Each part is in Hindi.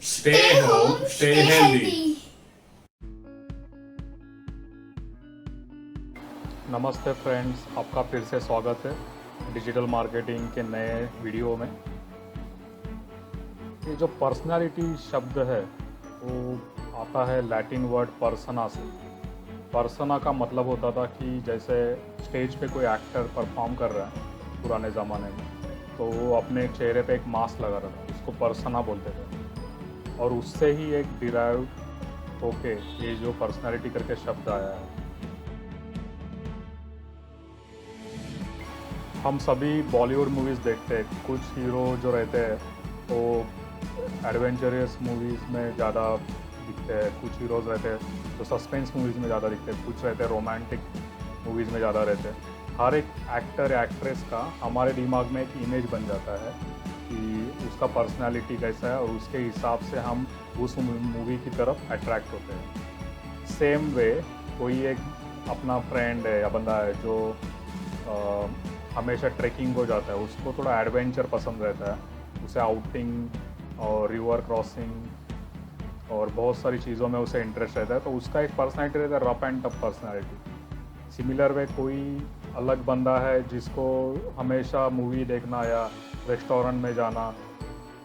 Stay home, stay healthy. नमस्ते फ्रेंड्स, आपका फिर से स्वागत है डिजिटल मार्केटिंग के नए वीडियो में। ये जो पर्सनालिटी शब्द है वो आता है लैटिन वर्ड पर्सना से। पर्सना का मतलब होता था कि जैसे स्टेज पे कोई एक्टर परफॉर्म कर रहा है पुराने ज़माने में, तो वो अपने चेहरे पे एक मास्क लगा रहा था, उसको पर्सना बोलते थे। और उससे ही एक डिराइव होके ये जो पर्सनालिटी करके शब्द आया है। हम सभी बॉलीवुड मूवीज़ देखते हैं, कुछ हीरो जो रहते हैं वो एडवेंचरस मूवीज़ में ज़्यादा दिखते हैं, कुछ हीरोज़ रहते हैं जो सस्पेंस मूवीज़ में ज़्यादा दिखते हैं, कुछ रहते हैं रोमांटिक मूवीज़ में ज़्यादा रहते हैं। हर एक एक्टर या एक्ट्रेस का हमारे दिमाग में एक इमेज बन जाता है कि उसका पर्सनालिटी कैसा है, और उसके हिसाब से हम उस मूवी की तरफ अट्रैक्ट होते हैं। सेम वे कोई एक अपना फ्रेंड है या बंदा है जो हमेशा ट्रैकिंग को जाता है, उसको थोड़ा एडवेंचर पसंद रहता है, उसे आउटिंग और रिवर क्रॉसिंग और बहुत सारी चीज़ों में उसे इंटरेस्ट रहता है, तो उसका एक पर्सनैलिटी रहता है rough and tough personality. Similar way कोई अलग बंदा है जिसको हमेशा मूवी देखना या रेस्टोरेंट में जाना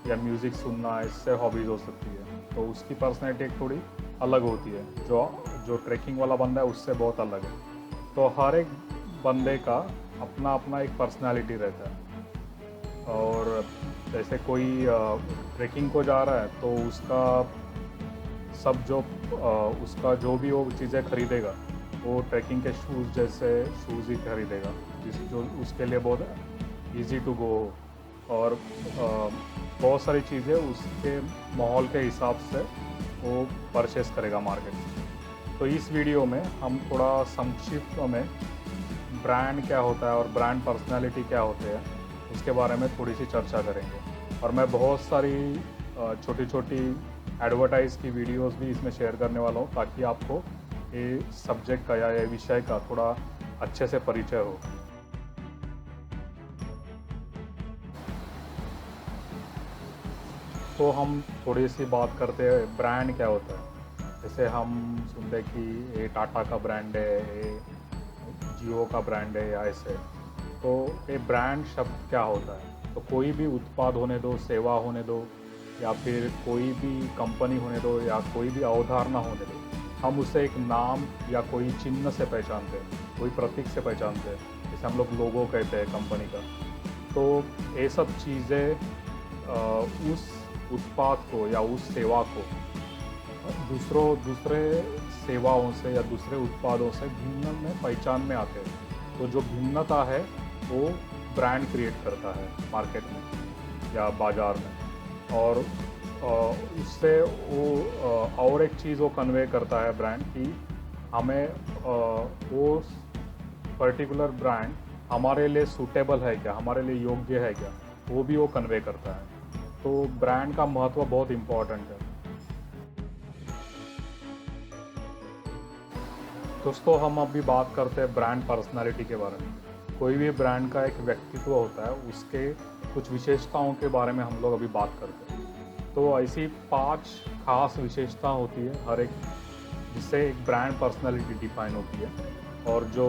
या म्यूज़िक सुनना, इससे हॉबीज़ हो सकती है, तो उसकी पर्सनैलिटी एक थोड़ी अलग होती है। जो जो ट्रैकिंग वाला बंदा है उससे बहुत अलग है। तो हर एक बंदे का अपना अपना एक पर्सनालिटी रहता है। और जैसे कोई ट्रैकिंग को जा रहा है तो उसका सब जो उसका जो भी वो चीज़ें खरीदेगा, वो ट्रैकिंग के शूज़ जैसे शूज़ ही खरीदेगा जिस जो उसके लिए बहुत इजी टू गो हो। और बहुत सारी चीज़ें उसके माहौल के हिसाब से वो परचेस करेगा मार्केट में। तो इस वीडियो में हम थोड़ा संक्षिप्त में ब्रांड क्या होता है और ब्रांड पर्सनालिटी क्या होते हैं उसके बारे में थोड़ी सी चर्चा करेंगे। और मैं बहुत सारी छोटी छोटी एडवर्टाइज़ की वीडियोस भी इसमें शेयर करने वाला हूँ, ताकि आपको ये सब्जेक्ट का या ये विषय का थोड़ा अच्छे से परिचय हो। तो हम थोड़ी सी बात करते हैं ब्रांड क्या होता है। जैसे हम सुनते हैं कि ये टाटा का ब्रांड है, ये जियो का ब्रांड है या ऐसे। तो ये ब्रांड शब्द क्या होता है? तो कोई भी उत्पाद होने दो, सेवा होने दो, या फिर कोई भी कंपनी होने दो, या कोई भी अवधारणा होने दो, हम उसे एक नाम या कोई चिन्ह से पहचानते हैं, कोई प्रतीक से पहचानते हैं, जैसे हम लोग लोगो कहते हैं कंपनी का। तो ये सब चीज़ें उस उत्पाद को या उस सेवा को दूसरे सेवाओं से या दूसरे उत्पादों से भिन्न में पहचान में आते हैं। तो जो भिन्नता है वो ब्रांड क्रिएट करता है मार्केट में या बाज़ार में। और उससे वो और एक चीज़ वो कन्वे करता है ब्रांड की, हमें वो पर्टिकुलर ब्रांड हमारे लिए सूटेबल है क्या, हमारे लिए योग्य है क्या, वो भी वो कन्वे करता है। तो ब्रांड का महत्व बहुत इम्पॉर्टेंट है। दोस्तों, हम अभी बात करते हैं ब्रांड पर्सनालिटी के बारे में। कोई भी ब्रांड का एक व्यक्तित्व होता है, उसके कुछ विशेषताओं के बारे में हम लोग अभी बात करते हैं। तो ऐसी 5 खास विशेषता होती है हर एक, जिससे एक ब्रांड पर्सनालिटी डिफाइन होती है, और जो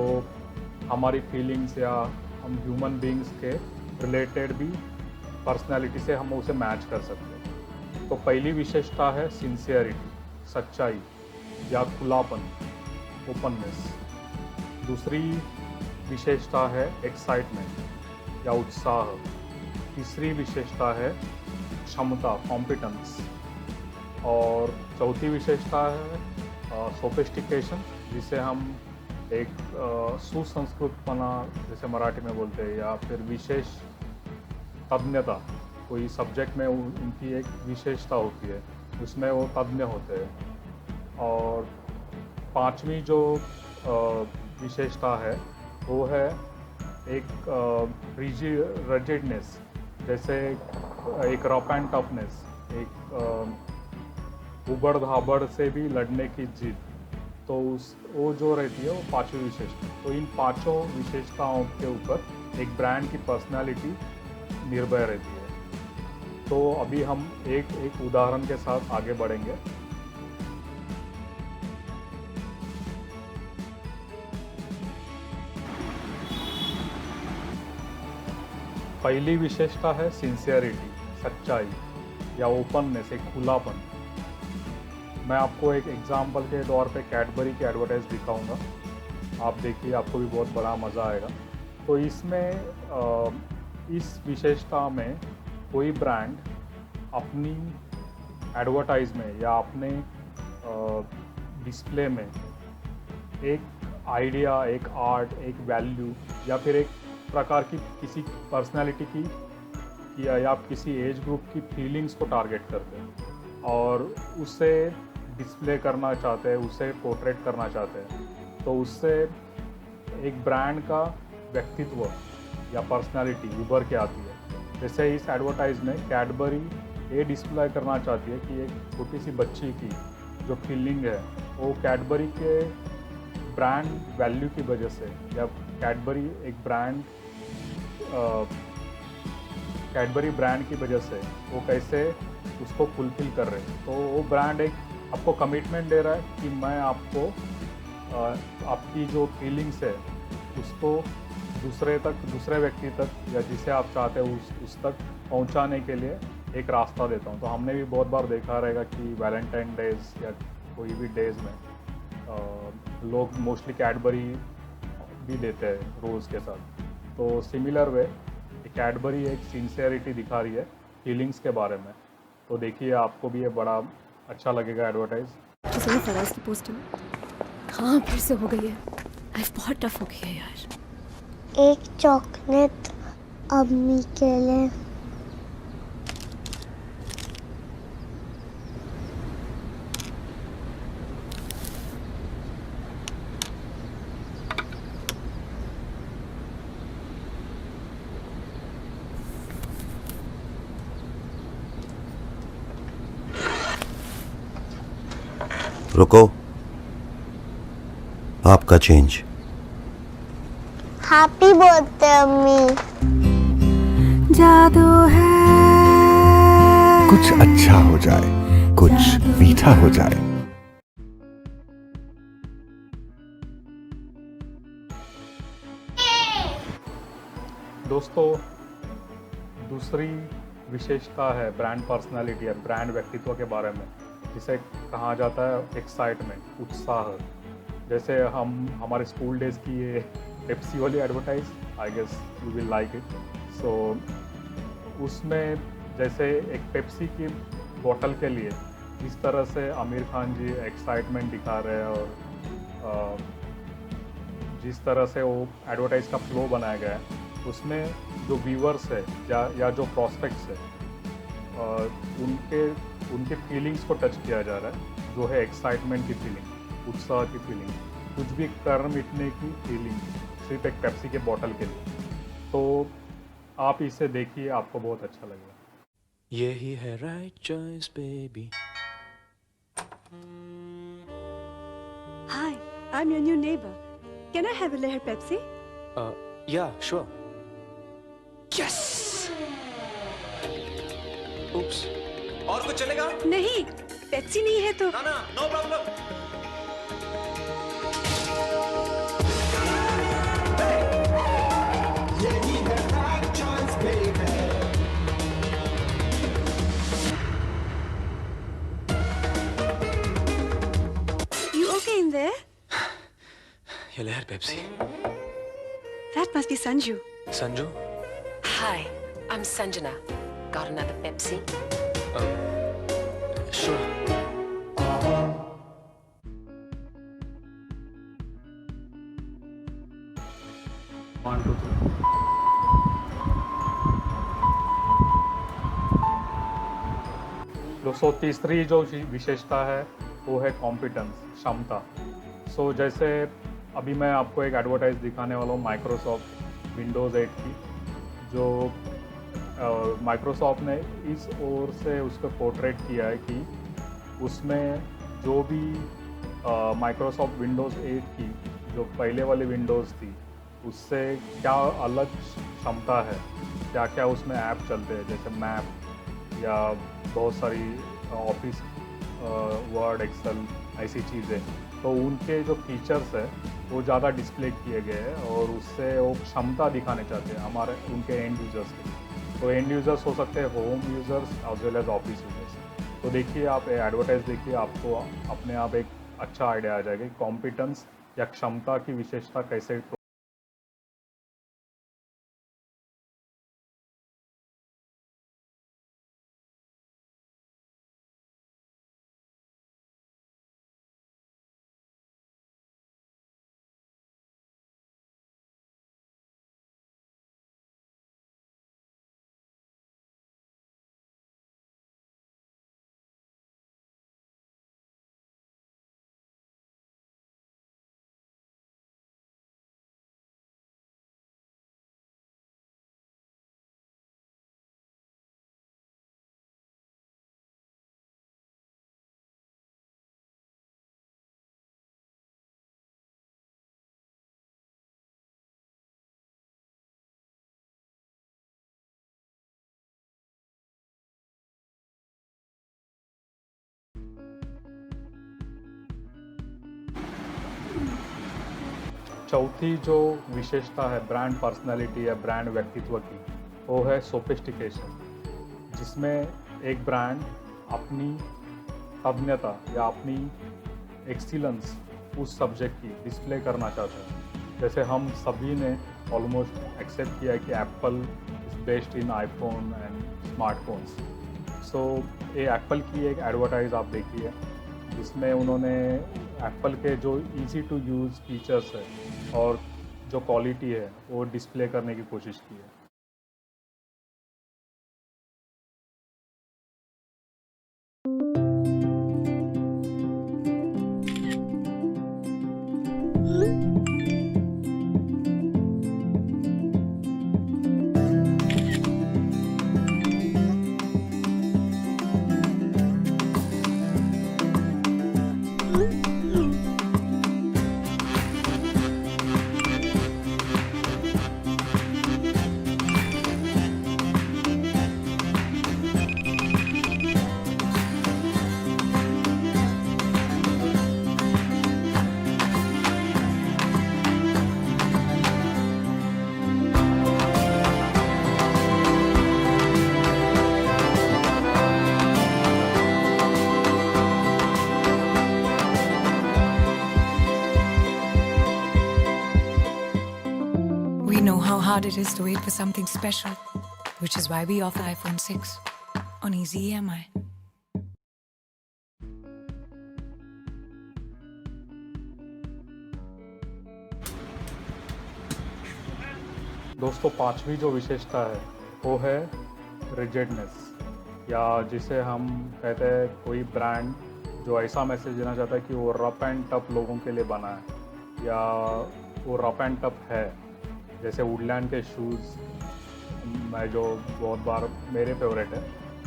हमारी फीलिंग्स या हम ह्यूमन बींग्स के रिलेटेड भी पर्सनालिटी से हम उसे मैच कर सकते हैं। तो पहली विशेषता है सिंसियरिटी, सच्चाई या खुलापन, ओपननेस। दूसरी विशेषता है एक्साइटमेंट या उत्साह। तीसरी विशेषता है क्षमता, कॉम्पिटेंस। और चौथी विशेषता है सोफिस्टिकेशन, जिसे हम एक सुसंस्कृतपना जैसे मराठी में बोलते हैं, या फिर विशेष तज्ञता। कोई सब्जेक्ट में उनकी एक विशेषता होती है, उसमें वो तज्ञ होते हैं। और पांचवी जो विशेषता है वो है एक रिजिडनेस, जैसे एक रफ एंड टफनेस, एक उबड़ धाबड़ से भी लड़ने की जिद। तो उस वो जो रहती है वो पांचवी विशेषता। तो इन पांचों विशेषताओं के ऊपर एक ब्रांड की पर्सनालिटी निर्भर रहती है। तो अभी हम एक एक उदाहरण के साथ आगे बढ़ेंगे। पहली विशेषता है सिंसियरिटी, सच्चाई या ओपननेस, एक खुलापन। मैं आपको एक एग्जांपल के तौर पे कैडबरी की एडवर्टाइज दिखाऊंगा, आप देखिए, आपको भी बहुत बड़ा मज़ा आएगा। तो इसमें इस विशेषता में कोई ब्रांड अपनी एडवर्टाइज में या अपने डिस्प्ले में एक आइडिया, एक आर्ट, एक वैल्यू या फिर एक प्रकार की किसी पर्सनालिटी की या किसी एज ग्रुप की फीलिंग्स को टारगेट करते हैं और उसे डिस्प्ले करना चाहते हैं, उसे पोर्ट्रेट करना चाहते हैं। तो उससे एक ब्रांड का व्यक्तित्व या पर्सनालिटी उभर के आती है। जैसे इस एडवर्टाइज में कैडबरी ये डिस्प्ले करना चाहती है कि एक छोटी सी बच्ची की जो फीलिंग है वो कैडबरी के ब्रांड वैल्यू की वजह से, या कैडबरी एक कैडबरी ब्रांड की वजह से वो कैसे उसको फुलफिल कर रहे हैं। तो वो ब्रांड एक आपको कमिटमेंट दे रहा है कि मैं आपको आपकी जो फीलिंग्स है उसको दूसरे व्यक्ति तक या जिसे आप चाहते हैं उस तक पहुंचाने के लिए एक रास्ता देता हूं। तो हमने भी बहुत बार देखा रहेगा कि वैलेंटाइन डेज या कोई भी डेज में लोग मोस्टली कैडबरी भी देते हैं रोज़ के साथ। तो सिमिलर वे कैडबरी एक सिंसियरिटी दिखा रही है फीलिंग्स के बारे में। तो देखिए, आपको भी ये बड़ा अच्छा लगेगा एडवर्टाइज। तो सही फराज की पोस्ट में हाँ फिर से हो गई है। लाइफ बहुत टफ हो गई है यार। एक चॉकलेट अम्मी के लिए। रुको, आपका चेंज। हैप्पी बर्थडे अम्मी। जादू है कुछ अच्छा हो जाए, कुछ मीठा हो जाए। दोस्तों, दूसरी विशेषता है ब्रांड पर्सनालिटी या ब्रांड व्यक्तित्व के बारे में, जिसे कहा जाता है एक्साइटमेंट, उत्साह। जैसे हमारे स्कूल डेज की ये पेप्सी वाली advertise, I guess you will like it. So उसमें जैसे एक पेप्सी की बोतल के लिए जिस तरह से आमिर खान जी एक्साइटमेंट दिखा रहे हैं और जिस तरह से वो एडवर्टाइज का फ्लो बनाया गया है, उसमें जो व्यूअर्स है या जो प्रॉस्पेक्ट्स है उनके फीलिंग्स को टच किया जा रहा है, जो है एक्साइटमेंट की फीलिंग, उत्साह की फीलिंग, कुछ भी कर मिटने की फीलिंग, सिर्फ एक पेप्सी के बोतल के लिए। तो आप इसे देखिए, आपको बहुत अच्छा लगेगा। यही है right choice baby. Hi, I'm your new neighbor. Can I have a layer Pepsi? Yeah, sure. Yes! Oops. और कुछ चलेगा? नहीं, पेप्सी नहीं है तो। ना, no problem. You okay in there? ये लहर Pepsi. That must be Sanju. Sanju? Hi, I'm Sanjana. Got another Pepsi? Sure. One, two, three. दोस्तों, तीसरी जो विशेषता है वो है कॉम्पिटेंस, क्षमता। सो जैसे अभी मैं आपको एक एडवर्टाइज दिखाने वाला हूँ माइक्रोसॉफ्ट विंडोज़ 8 की, जो माइक्रोसॉफ्ट ने इस ओर से उसको पोर्ट्रेट किया है कि उसमें जो भी माइक्रोसॉफ्ट विंडोज़ 8 की जो पहले वाली विंडोज़ थी उससे क्या अलग क्षमता है, क्या क्या उसमें ऐप चलते हैं, जैसे मैप, या बहुत सारी ऑफिस वर्ड एक्सेल ऐसी चीज़ें, तो उनके जो फीचर्स है वो ज़्यादा डिस्प्ले किए गए हैं और उससे वो क्षमता दिखाने चाहते हैं हमारे उनके एंड यूज़र्स के। तो एंड यूज़र्स हो सकते हैं home users as well as office users. तो देखिए आप एडवर्टाइज देखिए, आपको अपने आप एक अच्छा आइडिया आ जाएगा कि कॉम्पिटेंस या क्षमता की विशेषता कैसे। चौथी जो विशेषता है ब्रांड पर्सनालिटी या ब्रांड व्यक्तित्व की, वो है सोफिस्टिकेशन, जिसमें एक ब्रांड अपनी अभिन्नता या अपनी एक्सीलेंस उस सब्जेक्ट की डिस्प्ले करना चाहता है। जैसे हम सभी ने ऑलमोस्ट एक्सेप्ट किया है कि Apple is based in iPhone and smartphones. So ये एप्पल की एक एडवर्टाइज आप देखिए, जिसमें उन्होंने एप्पल के जो इजी टू यूज़ फीचर्स है और जो क्वालिटी है वो डिस्प्ले करने की कोशिश की है। We know how hard it is to wait for something special, which is why we offer iPhone 6 on easy EMI. दोस्तों, पांचवी जो विशेषता है वो है रिजिडनेस, या जिसे हम कहते हैं कोई ब्रांड जो ऐसा मैसेज देना चाहता है कि वो रफ एंड टफ लोगों के लिए बना है या वो रफ एंड टफ है। जैसे वुडलैंड के शूज़ मैं जो बहुत बार मेरे फेवरेट है,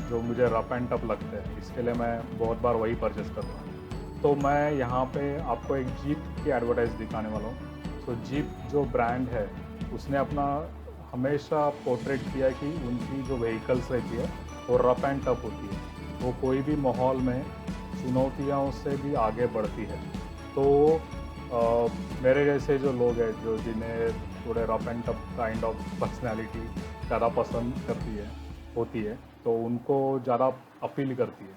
जो मुझे रफ एंड टफ लगते हैं, इसके लिए मैं बहुत बार वही परचेस करता हूँ। तो मैं यहाँ पे आपको एक जीप की एडवर्टाइज दिखाने वाला हूँ। तो जीप जो ब्रांड है उसने अपना हमेशा पोर्ट्रेट किया कि उनकी जो व्हीकल्स रहती है वो रफ एंड टफ होती है, वो कोई भी माहौल में चुनौतियों से भी आगे बढ़ती है। तो मेरे जैसे जो लोग हैं जो जिन्हें थोड़े rough and tough kind of personality ज़्यादा पसंद होती है तो उनको ज़्यादा अपील करती है।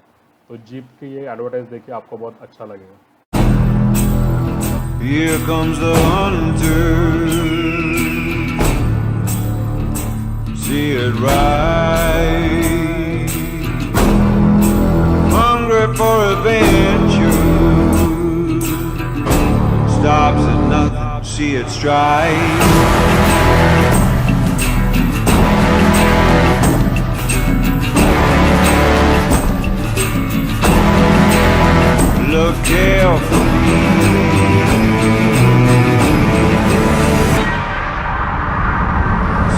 तो जीप की ये एडवर्टाइज देखिए, आपको बहुत अच्छा लगेगा। Here comes the hunter, see it right, hungry for adventure, stops at nothing, see it strike. Look carefully,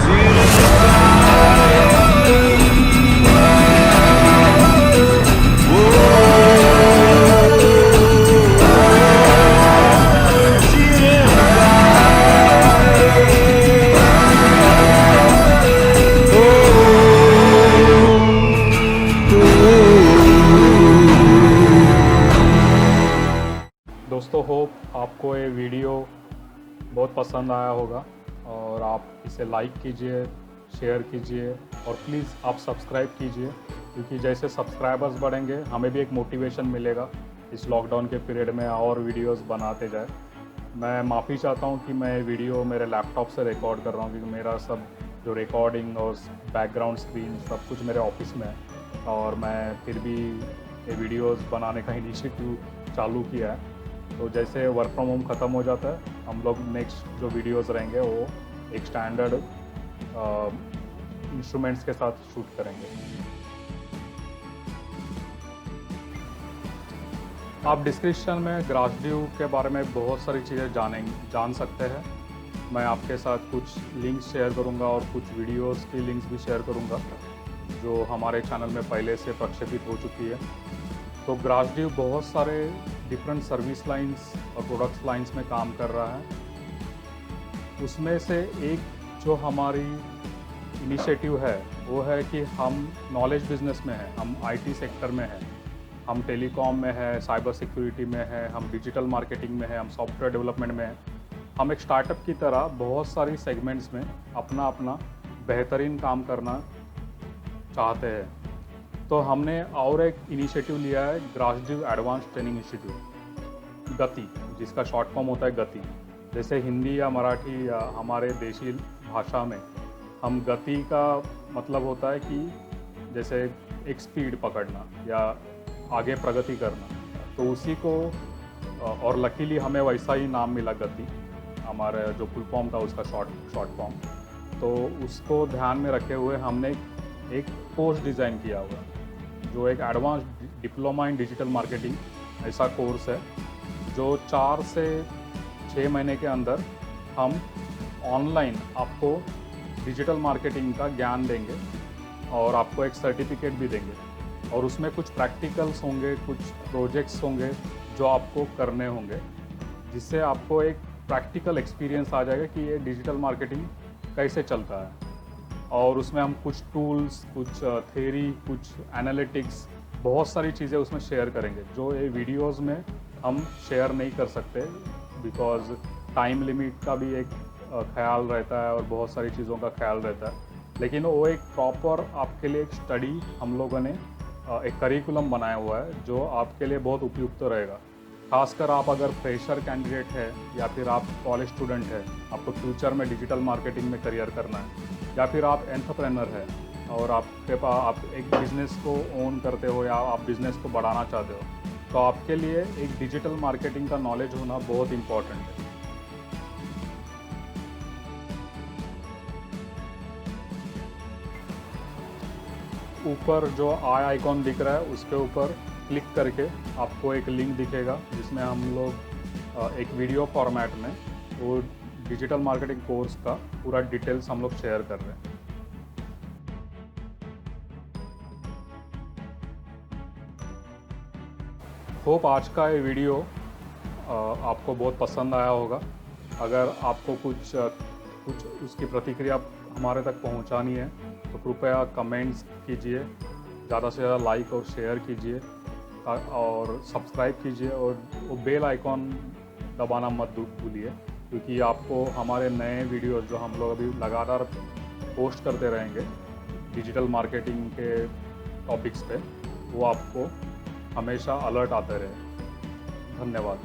see it in the दोस्तों, होप आपको ये वीडियो बहुत पसंद आया होगा और आप इसे लाइक कीजिए, शेयर कीजिए और प्लीज़ आप सब्सक्राइब कीजिए, क्योंकि जैसे सब्सक्राइबर्स बढ़ेंगे हमें भी एक मोटिवेशन मिलेगा इस लॉकडाउन के पीरियड में और वीडियोस बनाते जाए। मैं माफ़ी चाहता हूँ कि मैं वीडियो मेरे लैपटॉप से रिकॉर्ड कर रहा हूँ, क्योंकि मेरा सब जो रिकॉर्डिंग और बैकग्राउंड स्क्रीन सब कुछ मेरे ऑफिस में है और मैं फिर भी ये वीडियोस बनाने का इनिशिएटिव चालू किया है। तो जैसे वर्क फ्रॉम होम ख़त्म हो जाता है, हम लोग नेक्स्ट जो वीडियोस रहेंगे वो एक स्टैंडर्ड इंस्ट्रूमेंट्स के साथ शूट करेंगे। आप डिस्क्रिप्शन में ग्रासड्यू के बारे में बहुत सारी चीज़ें जान सकते हैं। मैं आपके साथ कुछ लिंक्स शेयर करूंगा और कुछ वीडियोस की लिंक्स भी शेयर करूंगा जो हमारे चैनल में पहले से प्रक्षेपित हो चुकी है। तो ग्रासड्यू बहुत सारे डिफरेंट सर्विस लाइंस और प्रोडक्ट्स लाइंस में काम कर रहा है। उसमें से एक जो हमारी इनिशिएटिव है वो है कि हम नॉलेज बिजनेस में हैं, हम आईटी सेक्टर में हैं, हम टेलीकॉम में है, साइबर सिक्योरिटी में है, हम डिजिटल मार्केटिंग में है, हम सॉफ्टवेयर डेवलपमेंट में है। हम एक स्टार्टअप की तरह बहुत सारी सेगमेंट्स में अपना अपना बेहतरीन काम करना चाहते हैं। तो हमने और एक इनिशिएटिव लिया है, ग्रासड्यू एडवांस ट्रेनिंग इंस्टीट्यूट, गति, जिसका शॉर्ट फॉर्म होता है गति। जैसे हिंदी या मराठी या हमारे देशी भाषा में हम गति का मतलब होता है कि जैसे एक स्पीड पकड़ना या आगे प्रगति करना, तो उसी को और लकीली हमें वैसा ही नाम मिला गति, हमारे जो फुल फॉर्म था उसका शॉर्ट फॉर्म। तो उसको ध्यान में रखे हुए हमने एक कोर्स डिज़ाइन किया हुआ है जो एक advance diploma in digital marketing ऐसा कोर्स है जो 4 से 6 महीने के अंदर हम ऑनलाइन आपको डिजिटल मार्केटिंग का ज्ञान देंगे और आपको एक सर्टिफिकेट भी देंगे। और उसमें कुछ प्रैक्टिकल्स होंगे, कुछ प्रोजेक्ट्स होंगे जो आपको करने होंगे, जिससे आपको एक प्रैक्टिकल एक्सपीरियंस आ जाएगा कि ये डिजिटल मार्केटिंग कैसे चलता है। और उसमें हम कुछ टूल्स, कुछ थ्योरी, कुछ एनालिटिक्स, बहुत सारी चीज़ें उसमें शेयर करेंगे जो ये वीडियोस में हम शेयर नहीं कर सकते, बिकॉज टाइम लिमिट का भी एक ख्याल रहता है और बहुत सारी चीज़ों का ख्याल रहता है। लेकिन वो एक प्रॉपर आपके लिए एक स्टडी हम लोगों ने एक करिकुलम बनाया हुआ है जो आपके लिए बहुत उपयुक्त रहेगा। खासकर आप अगर फ्रेशर कैंडिडेट है या फिर आप कॉलेज स्टूडेंट है, आपको फ्यूचर में डिजिटल मार्केटिंग में करियर करना है, या फिर आप एंटरप्रेन्योर है और आपके पास आप एक बिज़नेस को ओन करते हो या आप बिज़नेस को बढ़ाना चाहते हो, तो आपके लिए एक डिजिटल मार्केटिंग का नॉलेज होना बहुत इम्पॉर्टेंट है। ऊपर जो आई आइकॉन दिख रहा है उसके ऊपर क्लिक करके आपको एक लिंक दिखेगा जिसमें हम लोग एक वीडियो फॉर्मेट में वो डिजिटल मार्केटिंग कोर्स का पूरा डिटेल्स हम लोग शेयर कर रहे हैं। होप आज का ये वीडियो आपको बहुत पसंद आया होगा। अगर आपको कुछ उसकी प्रतिक्रिया हमारे तक पहुंचानी है तो कृपया कमेंट्स कीजिए, ज़्यादा से ज़्यादा लाइक और शेयर कीजिए और सब्सक्राइब कीजिए और वो बेल आइकॉन दबाना मत भूलिए, क्योंकि आपको हमारे नए वीडियोस जो हम लोग अभी लगातार पोस्ट करते रहेंगे डिजिटल मार्केटिंग के टॉपिक्स पे, वो आपको हमेशा अलर्ट आते रहे। धन्यवाद।